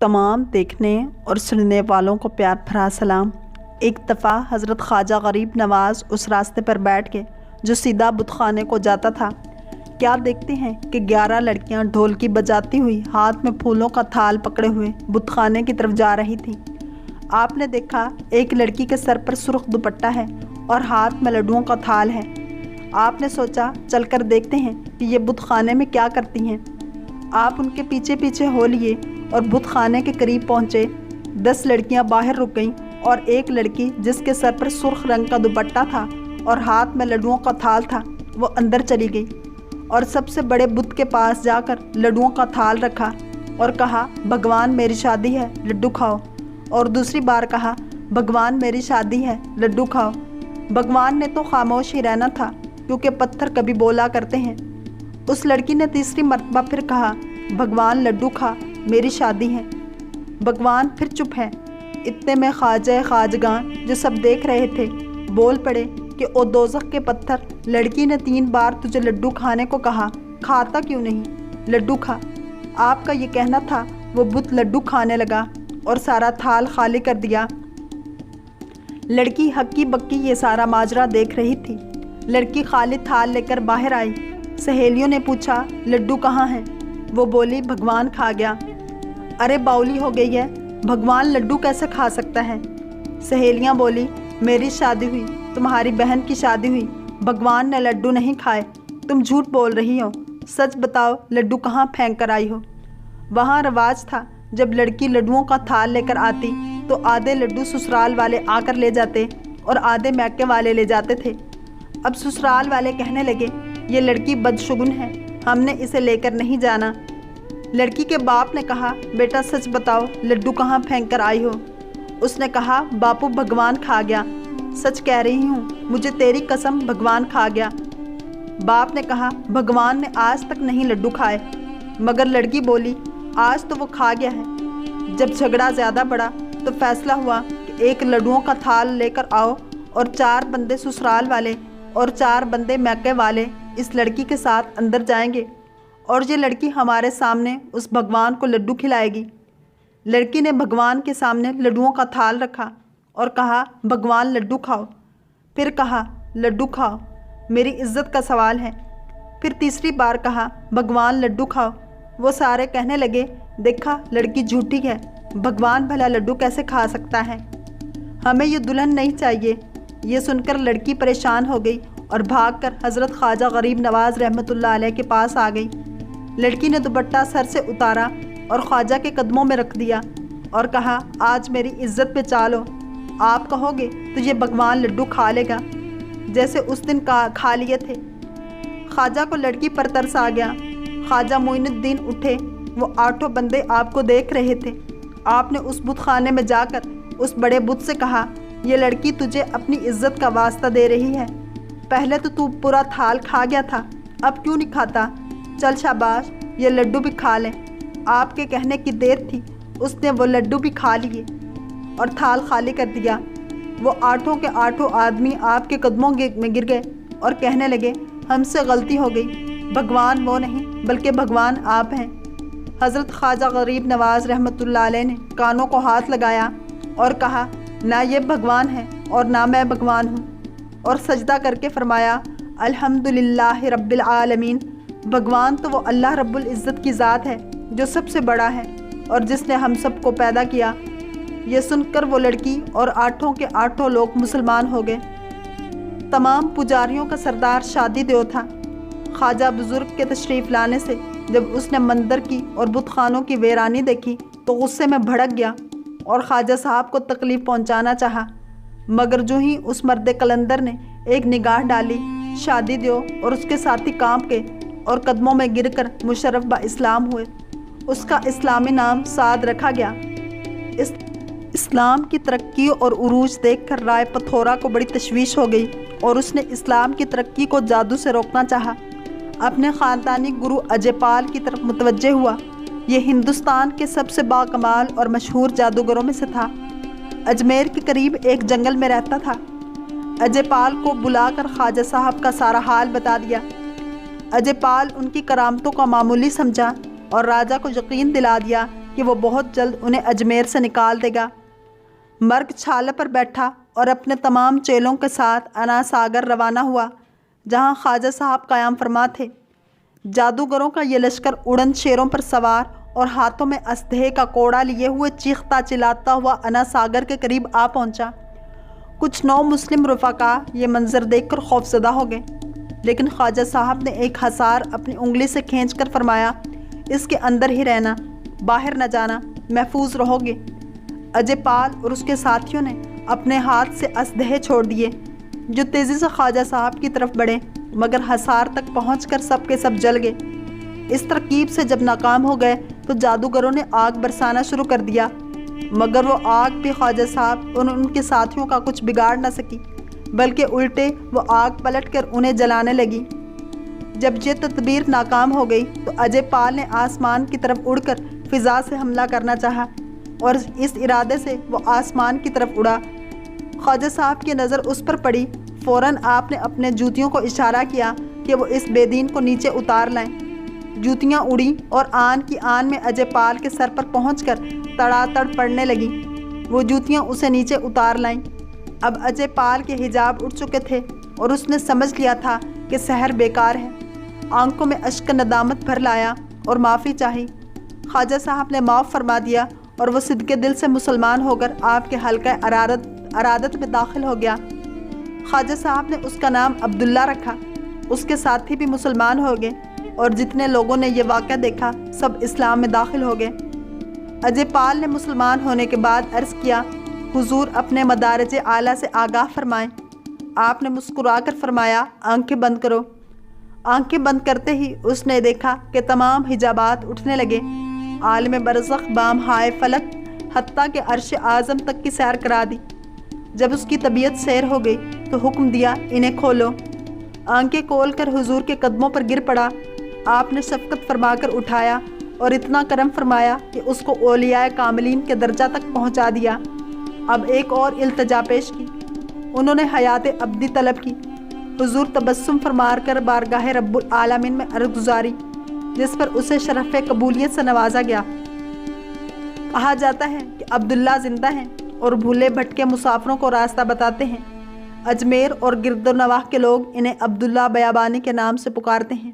تمام دیکھنے اور سننے والوں کو پیار بھرا سلام۔ ایک دفعہ حضرت خواجہ غریب نواز اس راستے پر بیٹھ کے جو سیدھا بت خانے کو جاتا تھا، کیا دیکھتے ہیں کہ 11 لڑکیاں ڈھولکی بجاتی ہوئی ہاتھ میں پھولوں کا تھال پکڑے ہوئے بت خانے کی طرف جا رہی تھیں۔ آپ نے دیکھا ایک لڑکی کے سر پر سرخ دوپٹہ ہے اور ہاتھ میں لڈوؤں کا تھال ہے۔ آپ نے سوچا چل کر دیکھتے ہیں کہ یہ بت خانے میں کیا کرتی ہیں۔ آپ ان کے پیچھے پیچھے ہو لیے اور بت خانے کے قریب پہنچے۔ 10 لڑکیاں باہر رک گئیں اور ایک لڑکی جس کے سر پر سرخ رنگ کا دوپٹہ تھا اور ہاتھ میں لڈوؤں کا تھال تھا، وہ اندر چلی گئی اور سب سے بڑے بت کے پاس جا کر لڈوؤں کا تھال رکھا اور کہا، بھگوان میری شادی ہے، لڈو کھاؤ۔ اور دوسری بار کہا، بھگوان میری شادی ہے، لڈو کھاؤ۔ بھگوان نے تو خاموش ہی رہنا تھا کیونکہ پتھر کبھی بولا کرتے ہیں۔ اس لڑکی نے تیسری مرتبہ پھر کہا، بھگوان لڈو کھا، میری شادی ہے۔ بھگوان پھر چپ ہے۔ اتنے میں خواجہ خواجگان جو سب دیکھ رہے تھے بول پڑے کہ او دوزخ کے پتھر، لڑکی نے 3 بار تجھے لڈو کھانے کو کہا، کھاتا کیوں نہیں؟ لڈو کھا۔ آپ کا یہ کہنا تھا۔ وہ بت لڈو کھانے لگا اور سارا تھال خالی کر دیا۔ لڑکی ہکی بکی یہ سارا ماجرا دیکھ رہی تھی۔ لڑکی خالی تھال لے کر باہر آئی۔ سہیلیوں نے پوچھا، لڈو کہاں ہیں؟ وہ بولی، بھگوان کھا گیا۔ ارے باولی ہو گئی ہے، بھگوان لڈو کیسے کھا سکتا ہے؟ سہیلیاں بولی، میری شادی ہوئی، تمہاری بہن کی شادی ہوئی، بھگوان نے لڈو نہیں کھائے، تم جھوٹ بول رہی ہو، سچ بتاؤ لڈو کہاں پھینک کر آئی ہو؟ وہاں رواج تھا جب لڑکی لڈوؤں کا تھال لے کر آتی تو آدھے لڈو سسرال والے آ کر لے جاتے اور آدھے میکے والے لے جاتے تھے۔ اب سسرال والے کہنے لگے، یہ لڑکی بدشگن ہے، ہم نے اسے لے کر نہیں جانا۔ لڑکی کے باپ نے کہا، بیٹا سچ بتاؤ لڈو کہاں پھینک کر آئی ہو؟ اس نے کہا، باپو بھگوان کھا گیا، سچ کہہ رہی ہوں، مجھے تیری قسم بھگوان کھا گیا۔ باپ نے کہا، بھگوان نے آج تک نہیں لڈو کھائے۔ مگر لڑکی بولی، آج تو وہ کھا گیا ہے۔ جب جھگڑا زیادہ بڑھا تو فیصلہ ہوا کہ ایک لڈوؤں کا تھال لے کر آؤ اور 4 بندے سسرال والے اور 4 بندے میکے والے اس لڑکی کے ساتھ اندر جائیں گے اور یہ لڑکی ہمارے سامنے اس بھگوان کو لڈو کھلائے گی۔ لڑکی نے بھگوان کے سامنے لڈوؤں کا تھال رکھا اور کہا، بھگوان لڈو کھاؤ۔ پھر کہا، لڈو کھاؤ، میری عزت کا سوال ہے۔ پھر تیسری بار کہا، بھگوان لڈو کھاؤ۔ وہ سارے کہنے لگے، دیکھا لڑکی جھوٹی ہے، بھگوان بھلا لڈو کیسے کھا سکتا ہے؟ ہمیں یہ دلہن نہیں چاہیے۔ یہ سن کر لڑکی پریشان ہو گئی اور بھاگ کر حضرت خواجہ غریب نواز رحمۃ اللہ علیہ کے پاس آ گئی۔ لڑکی نے دوپٹہ سر سے اتارا اور خواجہ کے قدموں میں رکھ دیا اور کہا، آج میری عزت پہ چالو، آپ کہو گے تو یہ بھگوان لڈو کھا لے گا جیسے اس دن کھا لیے تھے۔ خواجہ کو لڑکی پر ترس آ گیا۔ خواجہ معین الدین اٹھے، وہ 8 بندے آپ کو دیکھ رہے تھے۔ آپ نے اس بت خانے میں جا کر اس بڑے بت سے کہا، یہ لڑکی تجھے اپنی عزت کا واسطہ دے رہی ہے، پہلے تو پورا تھال کھا گیا تھا، اب کیوں نہیں کھاتا؟ چل شاباش، یہ لڈو بھی کھا لیں۔ آپ کے کہنے کی دیر تھی، اس نے وہ لڈو بھی کھا لیے اور تھال خالی کر دیا۔ وہ 8 کے 8 آدمی آپ کے قدموں میں گر گئے اور کہنے لگے، ہم سے غلطی ہو گئی، بھگوان وہ نہیں بلکہ بھگوان آپ ہیں۔ حضرت خواجہ غریب نواز رحمۃ اللہ علیہ نے کانوں کو ہاتھ لگایا اور کہا، نہ یہ بھگوان ہے اور نہ میں بھگوان ہوں، اور سجدہ کر کے فرمایا، الحمدللہ رب العالمین، بھگوان تو وہ اللہ رب العزت کی ذات ہے جو سب سے بڑا ہے اور جس نے ہم سب کو پیدا کیا۔ یہ سن کر وہ لڑکی اور 8 کے 8 لوگ مسلمان ہو گئے۔ تمام پجاریوں کا سردار شادی دیو تھا۔ خواجہ بزرگ کے تشریف لانے سے جب اس نے مندر کی اور بت خانوں کی ویرانی دیکھی تو غصے میں بھڑک گیا اور خواجہ صاحب کو تکلیف پہنچانا چاہا، مگر جو ہی اس مرد قلندر نے ایک نگاہ ڈالی، شادی دیو اور اس کے ساتھی کانپ کے اور قدموں میں گر کر مشرف با اسلام ہوئے۔ اس کا اسلامی نام سعد رکھا گیا۔ اسلام کی ترقی اور عروج دیکھ کر رائے پتھورا کو بڑی تشویش ہو گئی اور اس نے اسلام کی ترقی کو جادو سے روکنا چاہا۔ اپنے خاندانی گرو اجے پال کی طرف متوجہ ہوا۔ یہ ہندوستان کے سب سے باکمال اور مشہور جادوگروں میں سے تھا۔ اجمیر کے قریب ایک جنگل میں رہتا تھا۔ اجے پال کو بلا کر خواجہ صاحب کا سارا حال بتا دیا۔ اجے پال ان کی کرامتوں کا معمولی سمجھا اور راجہ کو یقین دلا دیا کہ وہ بہت جلد انہیں اجمیر سے نکال دے گا۔ مرگ چھالے پر بیٹھا اور اپنے تمام چیلوں کے ساتھ انا ساگر روانہ ہوا جہاں خواجہ صاحب قیام فرما تھے۔ جادوگروں کا یہ لشکر اڑن شیروں پر سوار اور ہاتھوں میں اسلحے کا کوڑا لیے ہوئے چیختا چلاتا ہوا انا ساگر کے قریب آ پہنچا۔ کچھ نو مسلم رفقا یہ منظر دیکھ کر خوفزدہ ہو گئے، لیکن خواجہ صاحب نے ایک حصار اپنی انگلی سے کھینچ کر فرمایا، اس کے اندر ہی رہنا، باہر نہ جانا، محفوظ رہو گے۔ اجے پال اور اس کے ساتھیوں نے اپنے ہاتھ سے اسلحے چھوڑ دیے، جو تیزی سے خواجہ صاحب کی طرف بڑھے، مگر حصار تک پہنچ کر سب کے سب جل گئے۔ اس ترکیب سے جب ناکام ہو گئے تو جادوگروں نے آگ برسانا شروع کر دیا، مگر وہ آگ بھی خواجہ صاحب اور ان کے ساتھیوں کا کچھ بگاڑ نہ سکی، بلکہ الٹے وہ آگ پلٹ کر انہیں جلانے لگی۔ جب یہ تدبیر ناکام ہو گئی تو اجے پال نے آسمان کی طرف اڑ کر فضا سے حملہ کرنا چاہا اور اس ارادے سے وہ آسمان کی طرف اڑا۔ خواجہ صاحب کی نظر اس پر پڑی، فوراً آپ نے اپنے جوتیوں کو اشارہ کیا کہ وہ اس بے دین کو نیچے اتار لائیں۔ جوتیاں اڑیں اور آن کی آن میں اجے پال کے سر پر پہنچ کر تڑا تڑ پڑنے لگیں۔ وہ جوتیاں اسے نیچے اتار لائیں۔ اب اجے پال کے حجاب اٹھ چکے تھے اور اس نے سمجھ لیا تھا کہ سحر بیکار ہے۔ آنکھوں میں اشک ندامت بھر لایا اور معافی چاہی۔ خواجہ صاحب نے معاف فرما دیا اور وہ صدقے دل سے مسلمان ہو کر آپ کے حلقہ ارادت میں داخل ہو گیا۔ خواجہ صاحب نے اس کا نام عبداللہ رکھا۔ اس کے ساتھی بھی مسلمان ہو گئے اور جتنے لوگوں نے یہ واقعہ دیکھا سب اسلام میں داخل ہو گئے۔ اجے پال نے مسلمان ہونے کے بعد عرض کیا، حضور اپنے مدارج اعلیٰ سے آگاہ فرمائیں۔ آپ نے مسکرا کر فرمایا، آنکھیں بند کرو۔ آنکھیں بند کرتے ہی اس نے دیکھا کہ تمام حجابات اٹھنے لگے۔ عالم برزخ بام ہائے فلک حتیٰ کہ عرش اعظم تک کی سیر کرا دی۔ جب اس کی طبیعت سیر ہو گئی تو حکم دیا، انہیں کھولو۔ آنکھیں کھول کر حضور کے قدموں پر گر پڑا۔ آپ نے شفقت فرما کر اٹھایا اور اتنا کرم فرمایا کہ اس کو اولیاء کاملین کے درجہ تک پہنچا دیا۔ اب ایک اور التجا پیش کی، انہوں نے حیات ابدی طلب کی۔ حضور تبسم فرما کر بارگاہ رب العالمین میں عرض گزاری، جس پر اسے شرف قبولیت سے نوازا گیا۔ کہا جاتا ہے کہ عبداللہ زندہ ہیں اور بھولے بھٹکے مسافروں کو راستہ بتاتے ہیں۔ اجمیر اور گرد و نواح کے لوگ انہیں عبداللہ بیابانی کے نام سے پکارتے ہیں۔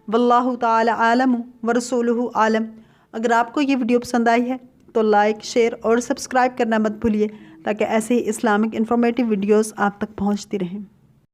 واللہ تعالی عالم ورسولہ عالم۔ اگر آپ کو یہ ویڈیو پسند آئی ہے تو لائک، شیئر اور سبسکرائب کرنا مت بھولیے تاکہ ایسے ہی اسلامک انفارمیٹیو ویڈیوز آپ تک پہنچتی رہیں۔